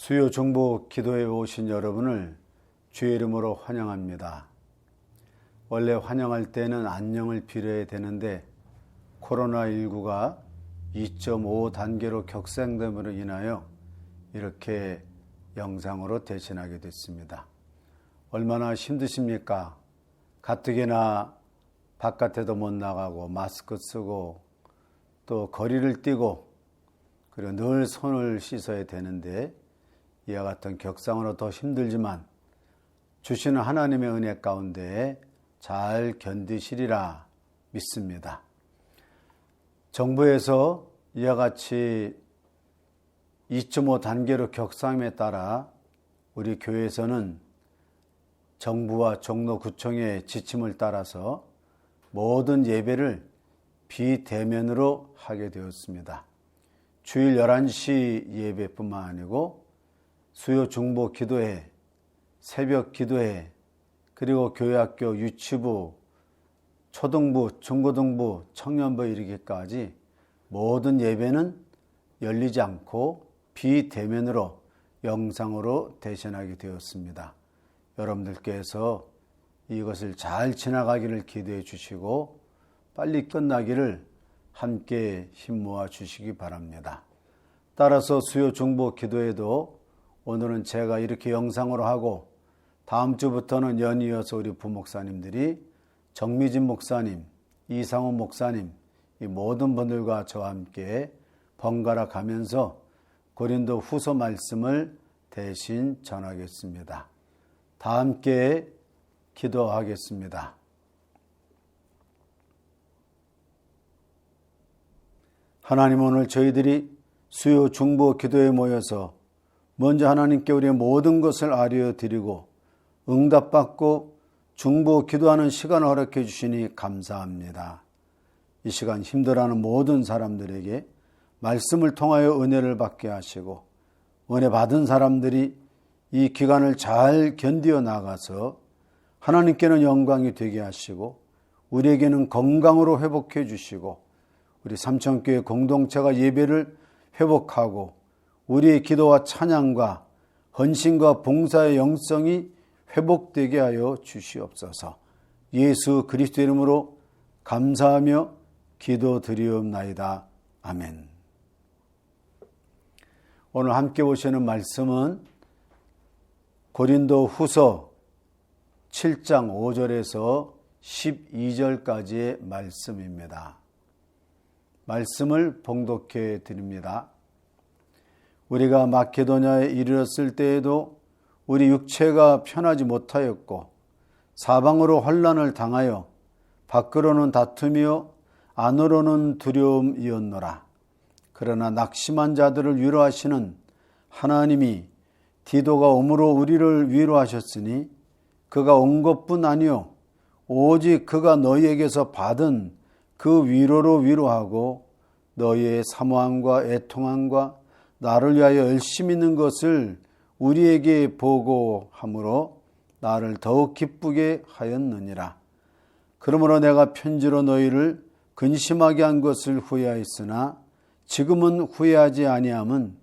수요 중보 기도에 오신 여러분을 주의 이름으로 환영합니다. 원래 환영할 때는 안녕을 빌어야 되는데 코로나19가 2.5 단계로 격상됨으로 인하여 이렇게 영상으로 대신하게 됐습니다. 얼마나 힘드십니까? 가뜩이나 바깥에도 못 나가고 마스크 쓰고 또 거리를 띄고 그리고 늘 손을 씻어야 되는데 이와 같은 격상으로 더 힘들지만 주시는 하나님의 은혜 가운데 잘 견디시리라 믿습니다. 정부에서 이와 같이 2.5 단계로 격상함에 따라 우리 교회에서는 정부와 종로구청의 지침을 따라서 모든 예배를 비대면으로 하게 되었습니다. 주일 11시 예배뿐만 아니고 수요 중보 기도회, 새벽 기도회, 그리고 교회학교, 유치부, 초등부, 중고등부, 청년부 이르기까지 모든 예배는 열리지 않고 비대면으로 영상으로 대신하게 되었습니다. 여러분들께서 이것을 잘 지나가기를 기도해 주시고 빨리 끝나기를 함께 힘 모아 주시기 바랍니다. 따라서 수요 중보 기도회도 오늘은 제가 이렇게 영상으로 하고 다음 주부터는 연이어서 우리 부목사님들이 정미진 목사님, 이상훈 목사님 이 모든 분들과 저와 함께 번갈아 가면서 고린도 후서 말씀을 대신 전하겠습니다. 다 함께 기도하겠습니다. 하나님, 오늘 저희들이 수요 중보 기도에 모여서 먼저 하나님께 우리의 모든 것을 아뢰어 드리고 응답받고 중보 기도하는 시간을 허락해 주시니 감사합니다. 이 시간 힘들어하는 모든 사람들에게 말씀을 통하여 은혜를 받게 하시고 은혜 받은 사람들이 이 기간을 잘 견디어 나가서 하나님께는 영광이 되게 하시고 우리에게는 건강으로 회복해 주시고 우리 삼천교회 공동체가 예배를 회복하고 우리의 기도와 찬양과 헌신과 봉사의 영성이 회복되게 하여 주시옵소서. 예수 그리스도 이름으로 감사하며 기도드리옵나이다. 아멘. 오늘 함께 보시는 말씀은 고린도 후서 7장 5절에서 12절까지의 말씀입니다. 말씀을 봉독해 드립니다. 우리가 마케도냐에 이르렀을 때에도 우리 육체가 편하지 못하였고 사방으로 환난을 당하여 밖으로는 다투며 안으로는 두려움이었노라. 그러나 낙심한 자들을 위로하시는 하나님이 디도가 오므로 우리를 위로하셨으니 그가 온 것뿐 아니요 오직 그가 너희에게서 받은 그 위로로 위로하고 너희의 사모함과 애통함과 나를 위하여 열심히 있는 것을 우리에게 보고함으로 나를 더욱 기쁘게 하였느니라. 그러므로 내가 편지로 너희를 근심하게 한 것을 후회하였으나 지금은 후회하지 아니함은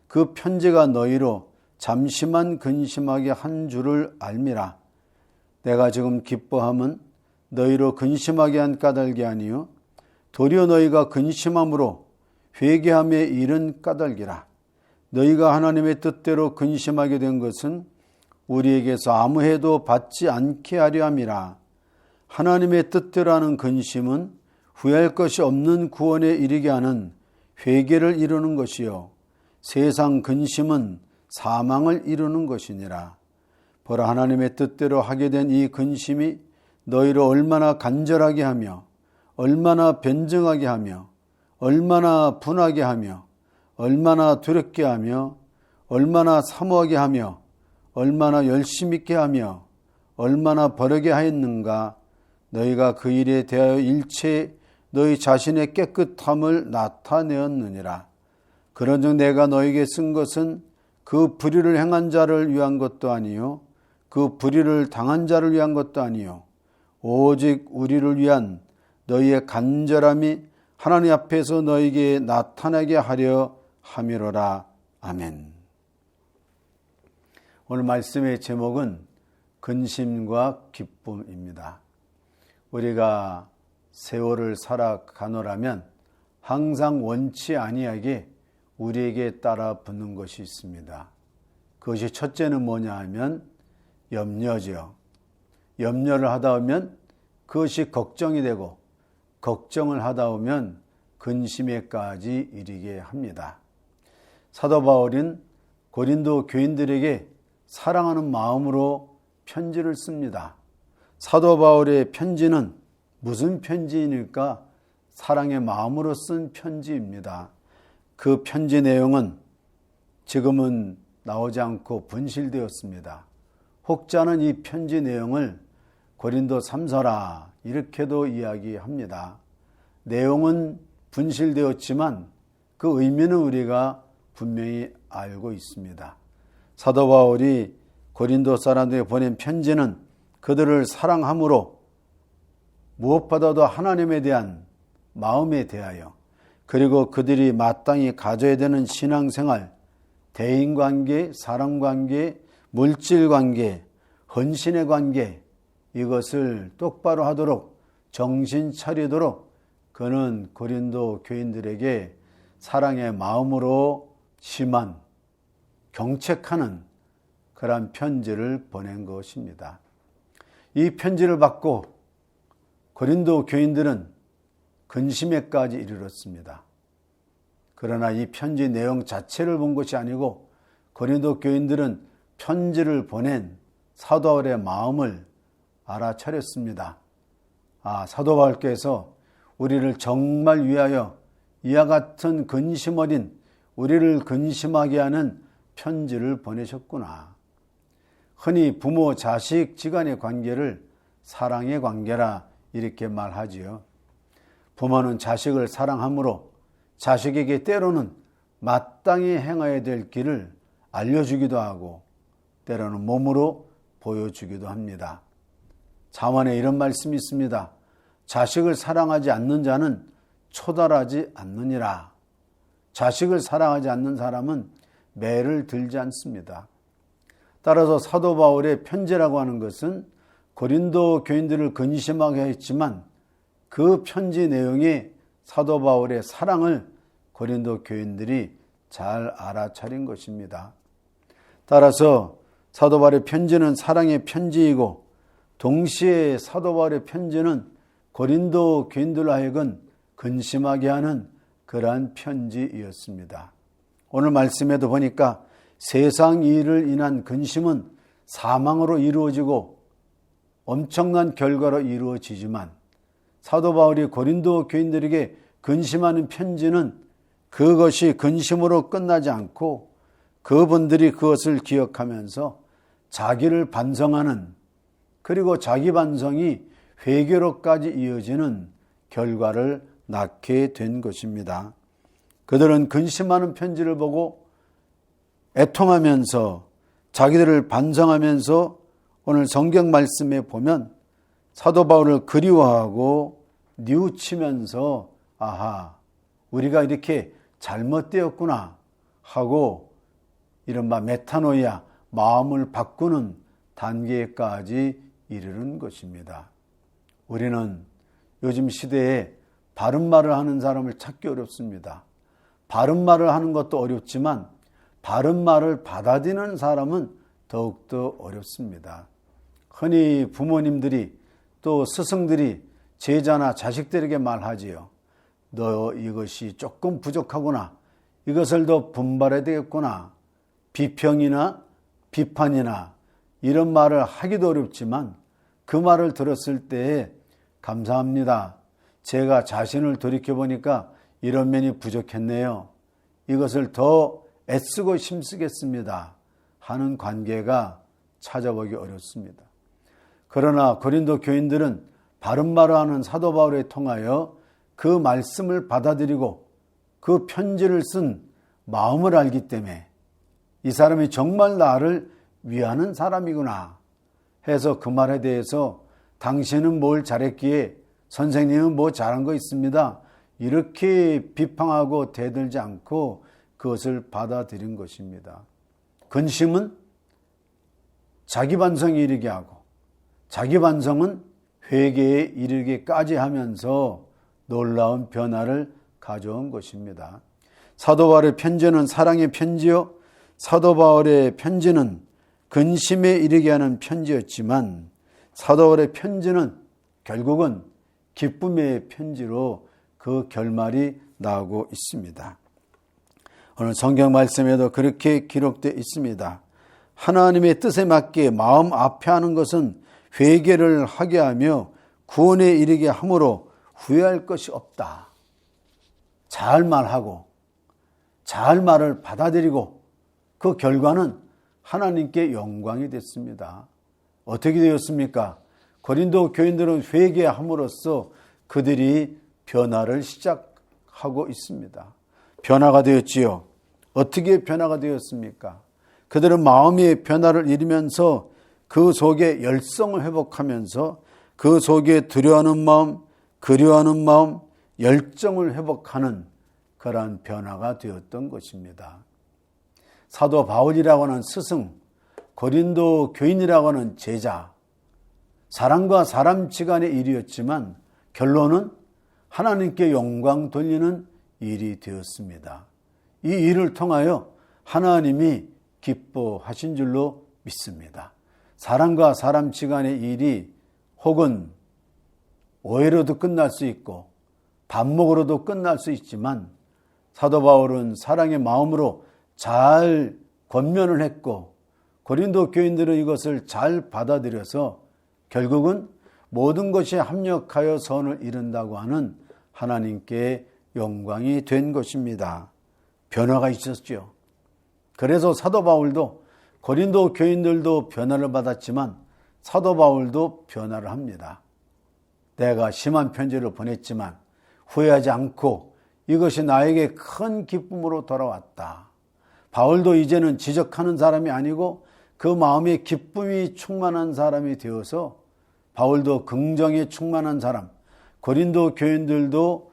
그 편지가 너희로 잠시만 근심하게 한 줄을 알미라. 내가 지금 기뻐함은 너희로 근심하게 한 까닭이 아니요 도리어 너희가 근심함으로 회개함에 이른 까닭이라. 너희가 하나님의 뜻대로 근심하게 된 것은 우리에게서 아무 해도 받지 않게 하려 함이라. 하나님의 뜻대로 하는 근심은 후회할 것이 없는 구원에 이르게 하는 회개를 이루는 것이요 세상 근심은 사망을 이루는 것이니라. 보라, 하나님의 뜻대로 하게 된 이 근심이 너희를 얼마나 간절하게 하며 얼마나 변증하게 하며 얼마나 분하게 하며 얼마나 두렵게 하며 얼마나 사모하게 하며 얼마나 열심히 있게 하며 얼마나 버르게 하였는가. 너희가 그 일에 대하여 일체 너희 자신의 깨끗함을 나타내었느니라. 그런즉 내가 너희에게 쓴 것은 그 불의를 행한 자를 위한 것도 아니요 그 불의를 당한 자를 위한 것도 아니요 오직 우리를 위한 너희의 간절함이 하나님 앞에서 너희에게 나타나게 하려 함이로라. 아멘. 오늘 말씀의 제목은 근심과 기쁨입니다. 우리가 세월을 살아가노라면 항상 원치 아니하게 우리에게 따라 붙는 것이 있습니다. 그것이 첫째는 뭐냐 하면 염려죠. 염려를 하다 보면 그것이 걱정이 되고 걱정을 하다 보면 근심에까지 이르게 합니다. 사도 바울은 고린도 교인들에게 사랑하는 마음으로 편지를 씁니다. 사도 바울의 편지는 무슨 편지입니까? 사랑의 마음으로 쓴 편지입니다. 그 편지 내용은 지금은 나오지 않고 분실되었습니다. 혹자는 이 편지 내용을 고린도 3서라 이렇게도 이야기합니다. 내용은 분실되었지만 그 의미는 우리가 분명히 알고 있습니다. 사도 바울이 고린도 사람들에게 보낸 편지는 그들을 사랑함으로 무엇보다도 하나님에 대한 마음에 대하여 그리고 그들이 마땅히 가져야 되는 신앙생활, 대인관계, 사람관계, 물질관계, 헌신의 관계 이것을 똑바로 하도록 정신 차리도록 그는 고린도 교인들에게 사랑의 마음으로 심한 경책하는 그런 편지를 보낸 것입니다. 이 편지를 받고 고린도 교인들은 근심에까지 이르렀습니다. 그러나 이 편지 내용 자체를 본 것이 아니고 고린도 교인들은 편지를 보낸 사도 바울의 마음을 알아차렸습니다. 사도 바울께서 우리를 정말 위하여 이와 같은 근심 어린 우리를 근심하게 하는 편지를 보내셨구나. 흔히 부모 자식 지간의 관계를 사랑의 관계라 이렇게 말하지요. 부모는 자식을 사랑함으로 자식에게 때로는 마땅히 행해야 될 길을 알려주기도 하고 때로는 몸으로 보여주기도 합니다. 잠언에 이런 말씀이 있습니다. 자식을 사랑하지 않는 자는 초달하지 않느니라. 자식을 사랑하지 않는 사람은 매를 들지 않습니다. 따라서 사도 바울의 편지라고 하는 것은 고린도 교인들을 근심하게 했지만 그 편지 내용이 사도 바울의 사랑을 고린도 교인들이 잘 알아차린 것입니다. 따라서 사도 바울의 편지는 사랑의 편지이고 동시에 사도 바울의 편지는 고린도 교인들로 하여금 근심하게 하는 그러한 편지이었습니다. 오늘 말씀에도 보니까 세상 일을 인한 근심은 사망으로 이루어지고 엄청난 결과로 이루어지지만 사도 바울이 고린도 교인들에게 근심하는 편지는 그것이 근심으로 끝나지 않고 그분들이 그것을 기억하면서 자기를 반성하는 그리고 자기 반성이 회개로까지 이어지는 결과를 낳게 된 것입니다. 그들은 근심하는 편지를 보고 애통하면서 자기들을 반성하면서 오늘 성경 말씀에 보면 사도 바울을 그리워하고 뉘우치면서 우리가 이렇게 잘못되었구나 하고 이른바 메타노이아 마음을 바꾸는 단계까지 이르는 것입니다. 우리는 요즘 시대에 바른 말을 하는 사람을 찾기 어렵습니다. 바른 말을 하는 것도 어렵지만 바른 말을 받아들이는 사람은 더욱더 어렵습니다. 흔히 부모님들이 또 스승들이 제자나 자식들에게 말하지요. 너 이것이 조금 부족하구나. 이것을 더 분발해야 되겠구나. 비평이나 비판이나 이런 말을 하기도 어렵지만 그 말을 들었을 때에 감사합니다. 제가 자신을 돌이켜보니까 이런 면이 부족했네요. 이것을 더 애쓰고 힘쓰겠습니다. 하는 관계가 찾아보기 어렵습니다. 그러나 고린도 교인들은 바른 말을 하는 사도 바울에 통하여 그 말씀을 받아들이고 그 편지를 쓴 마음을 알기 때문에 이 사람이 정말 나를 위하는 사람이구나 해서 그 말에 대해서 당신은 뭘 잘했기에 선생님은 뭐 잘한 거 있습니다. 이렇게 비판하고 대들지 않고 그것을 받아들인 것입니다. 근심은 자기 반성에 이르게 하고 자기 반성은 회개에 이르기까지 하면서 놀라운 변화를 가져온 것입니다. 사도 바울의 편지는 사랑의 편지요, 사도 바울의 편지는 근심에 이르게 하는 편지였지만 사도 바울의 편지는 결국은 기쁨의 편지로 그 결말이 나오고 있습니다. 오늘 성경 말씀에도 그렇게 기록되어 있습니다. 하나님의 뜻에 맞게 마음 아파하는 것은 회개를 하게 하며 구원에 이르게 함으로 후회할 것이 없다. 잘 말하고 잘 말을 받아들이고 그 결과는 하나님께 영광이 됐습니다. 어떻게 되었습니까? 고린도 교인들은 회개함으로써 그들이 변화를 시작하고 있습니다. 변화가 되었지요. 어떻게 변화가 되었습니까? 그들은 마음의 변화를 이루면서 그 속에 열성을 회복하면서 그 속에 두려워하는 마음, 그리워하는 마음, 열정을 회복하는 그러한 변화가 되었던 것입니다. 사도 바울이라고 하는 스승, 고린도 교인이라고 하는 제자, 사람과 사람 지간의 일이었지만 결론은 하나님께 영광 돌리는 일이 되었습니다. 이 일을 통하여 하나님이 기뻐하신 줄로 믿습니다. 사람과 사람 지간의 일이 혹은 오해로도 끝날 수 있고 반목으로도 끝날 수 있지만 사도 바울은 사랑의 마음으로 잘 권면을 했고 고린도 교인들은 이것을 잘 받아들여서 결국은 모든 것이 합력하여 선을 이룬다고 하는 하나님께 영광이 된 것입니다. 변화가 있었죠. 그래서 사도 바울도 고린도 교인들도 변화를 받았지만 사도 바울도 변화를 합니다. 내가 심한 편지를 보냈지만 후회하지 않고 이것이 나에게 큰 기쁨으로 돌아왔다. 바울도 이제는 지적하는 사람이 아니고 그 마음에 기쁨이 충만한 사람이 되어서 바울도 긍정에 충만한 사람, 고린도 교인들도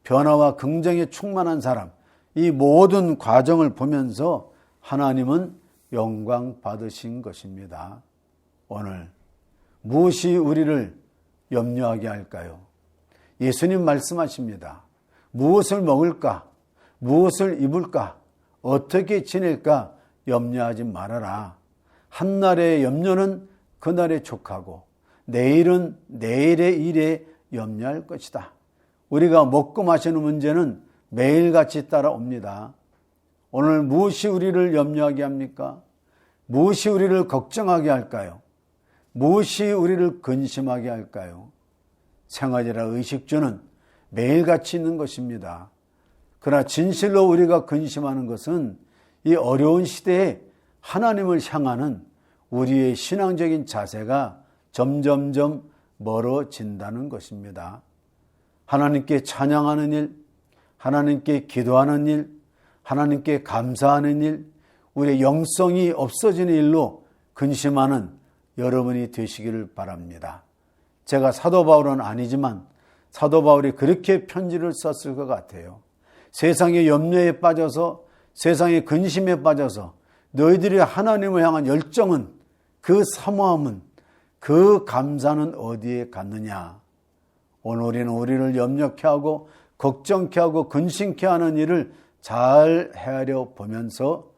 변화와 긍정에 충만한 사람, 이 모든 과정을 보면서 하나님은 영광 받으신 것입니다. 오늘 무엇이 우리를 염려하게 할까요? 예수님 말씀하십니다. 무엇을 먹을까? 무엇을 입을까? 어떻게 지낼까? 염려하지 말아라. 한날의 염려는 그날에 족하고 내일은 내일의 일에 염려할 것이다. 우리가 먹고 마시는 문제는 매일같이 따라옵니다. 오늘 무엇이 우리를 염려하게 합니까? 무엇이 우리를 걱정하게 할까요? 무엇이 우리를 근심하게 할까요? 생활이라 의식주는 매일같이 있는 것입니다. 그러나 진실로 우리가 근심하는 것은 이 어려운 시대에 하나님을 향하는 우리의 신앙적인 자세가 점점점 멀어진다는 것입니다. 하나님께 찬양하는 일, 하나님께 기도하는 일, 하나님께 감사하는 일, 우리의 영성이 없어지는 일로 근심하는 여러분이 되시기를 바랍니다. 제가 사도 바울은 아니지만 사도 바울이 그렇게 편지를 썼을 것 같아요. 세상의 염려에 빠져서 세상의 근심에 빠져서 너희들이 하나님을 향한 열정은 그 사모함은 그 감사는 어디에 갔느냐. 오늘 우리는 우리를 염려케 하고 걱정케 하고 근심케 하는 일을 잘 헤아려 보면서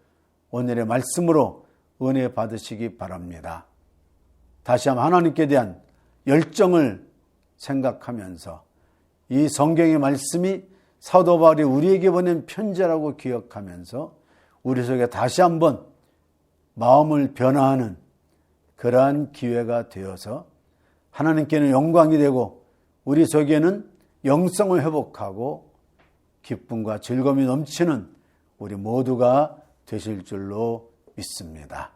오늘의 말씀으로 은혜 받으시기 바랍니다. 다시 한번 하나님께 대한 열정을 생각하면서 이 성경의 말씀이 사도 바울이 우리에게 보낸 편지라고 기억하면서 우리 속에 다시 한번 마음을 변화하는 그러한 기회가 되어서 하나님께는 영광이 되고 우리 속에는 영성을 회복하고 기쁨과 즐거움이 넘치는 우리 모두가 되실 줄로 믿습니다.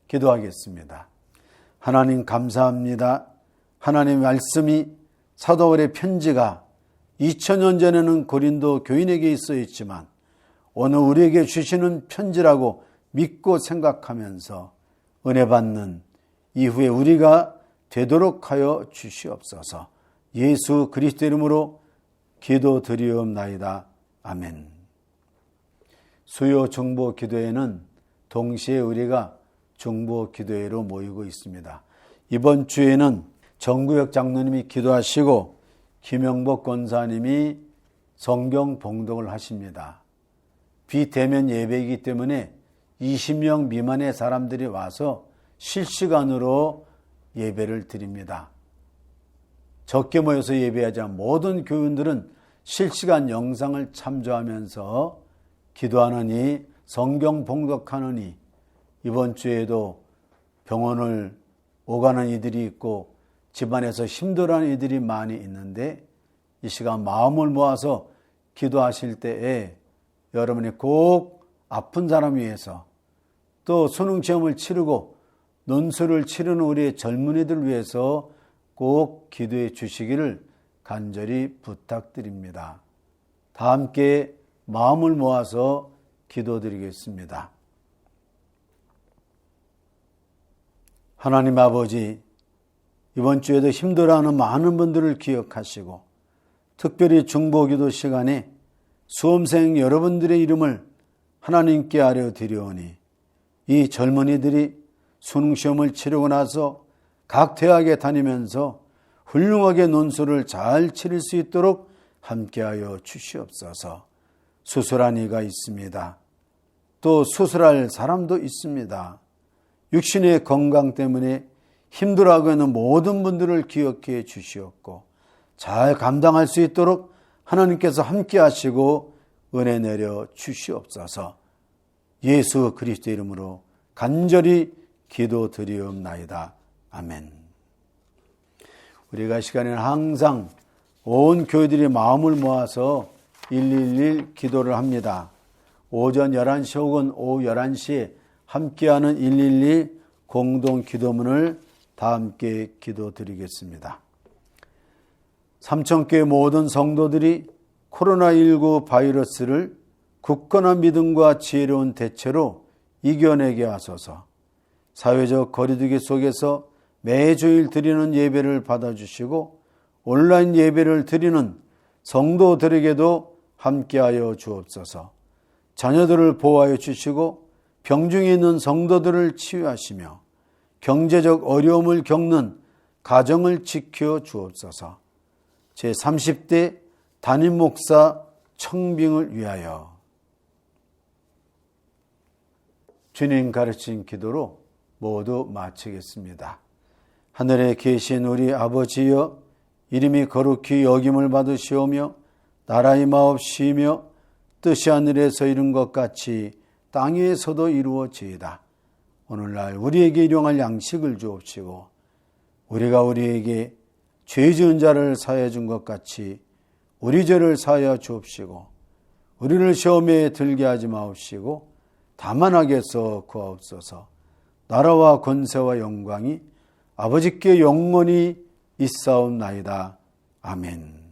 기도하겠습니다. 하나님 감사합니다. 하나님의 말씀이 사도 바울의 편지가 2000년 전에는 고린도 교인에게 있어 있지만 오늘 우리에게 주시는 편지라고 믿고 생각하면서 은혜 받는 이후에 우리가 되도록 하여 주시옵소서. 예수 그리스도 이름으로 기도드리옵나이다. 아멘. 수요 중보 기도에는 동시에 우리가 중보 기도회로 모이고 있습니다. 이번 주에는 정구혁 장로님이 기도하시고 김영복 권사님이 성경 봉독을 하십니다. 비대면 예배이기 때문에 20명 미만의 사람들이 와서 실시간으로 예배를 드립니다. 적게 모여서 예배하지 않은 모든 교인들은 실시간 영상을 참조하면서 기도하느니 성경 봉독하느니 이번 주에도 병원을 오가는 이들이 있고 집안에서 힘들어하는 이들이 많이 있는데 이 시간 마음을 모아서 기도하실 때에 여러분이 꼭 아픈 사람 위해서 또 수능시험을 치르고 논술을 치르는 우리의 젊은이들 위해서 꼭 기도해 주시기를 간절히 부탁드립니다. 다 함께 마음을 모아서 기도드리겠습니다. 하나님 아버지, 이번 주에도 힘들어하는 많은 분들을 기억하시고 특별히 중보기도 시간에 수험생 여러분들의 이름을 하나님께 아뢰어 드리오니 이 젊은이들이 수능시험을 치르고 나서 각 대학에 다니면서 훌륭하게 논술을 잘 치를 수 있도록 함께하여 주시옵소서. 수술한 이가 있습니다. 또 수술할 사람도 있습니다. 육신의 건강 때문에 힘들어하고 있는 모든 분들을 기억해 주시옵고 잘 감당할 수 있도록 하나님께서 함께 하시고 은혜 내려 주시옵소서. 예수 그리스도 이름으로 간절히 기도드리옵나이다. 아멘. 우리가 시간에는 항상 온 교회들이 마음을 모아서 111 기도를 합니다. 오전 11시 혹은 오후 11시에 함께하는 111 공동 기도문을 다 함께 기도드리겠습니다. 삼천교회 모든 성도들이 코로나19 바이러스를 굳건한 믿음과 지혜로운 대처로 이겨내게 하소서. 사회적 거리두기 속에서 매주일 드리는 예배를 받아주시고 온라인 예배를 드리는 성도들에게도 함께하여 주옵소서. 자녀들을 보호하여 주시고 병중에 있는 성도들을 치유하시며 경제적 어려움을 겪는 가정을 지켜 주옵소서. 제30대 담임 목사 청빙을 위하여 주님 가르친 기도로 모두 마치겠습니다. 하늘에 계신 우리 아버지여, 이름이 거룩히 여김을 받으시오며 나라의 마옵시며 뜻이 하늘에서 이룬 것 같이 땅에서도 이루어지이다. 오늘날 우리에게 일용할 양식을 주옵시고 우리가 우리에게 죄 지은 자를 사하여 준 것 같이 우리 죄를 사하여 주옵시고 우리를 시험에 들게 하지 마옵시고 다만 악에서 구하옵소서. 나라와 권세와 영광이 아버지께 영원히 있사옵나이다. 아멘.